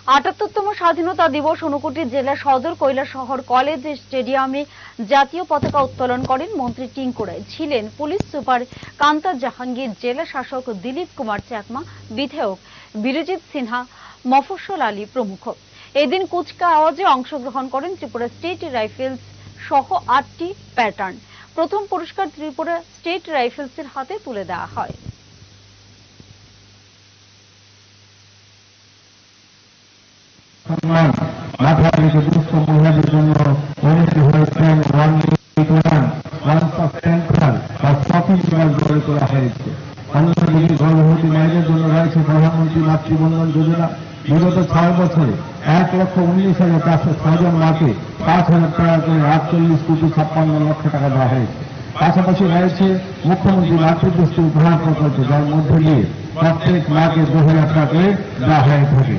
৭৮তম স্বাধীনতা দিবস ঊনকোটি জেলা সদর কৈলাসহর কলেজ স্টেডিয়ামে জাতীয় পতাকা উত্তোলন করেন মন্ত্রী টিঙ্কু রায়। ছিলেন পুলিশ সুপার কান্তা জাহাঙ্গীর, জেলা শাসক দিলীপ কুমার চাকমা, বিধায়ক বিরজিৎ সিনহা, মফস্বল আলী প্রমুখ। এদিন কুচকাওয়াজে অংশগ্রহণ করেন ত্রিপুরা স্টেট রাইফেলস সহ ৮টি প্যাটার্ন। প্রথম পুরস্কার ত্রিপুরা স্টেট রাইফেলসের হাতে তুলে দেওয়া হয়। মাথায় রেখে দুস্থ মহিলাদের জন্য অনুষ্ঠিত হয়েছেন শপিং মল গড়ে তোলা হয়েছে। অন্যদিকে গর্ভবতী মায়েদের জন্য রয়েছে প্রধানমন্ত্রী মাতৃবন্ধন যোজনা। বিগত 6 বছরে 1,19,406 জন মাকে 5,000 টাকা করে 48,56,00,000 টাকা দেওয়া হয়েছে। পাশাপাশি রয়েছে মুখ্যমন্ত্রী মাতৃপুষ্টি উপহার প্রকল্প, যার মধ্যে দিয়ে প্রত্যেক মাকে 2,000 টাকা করে দেওয়া হয়ে থাকে।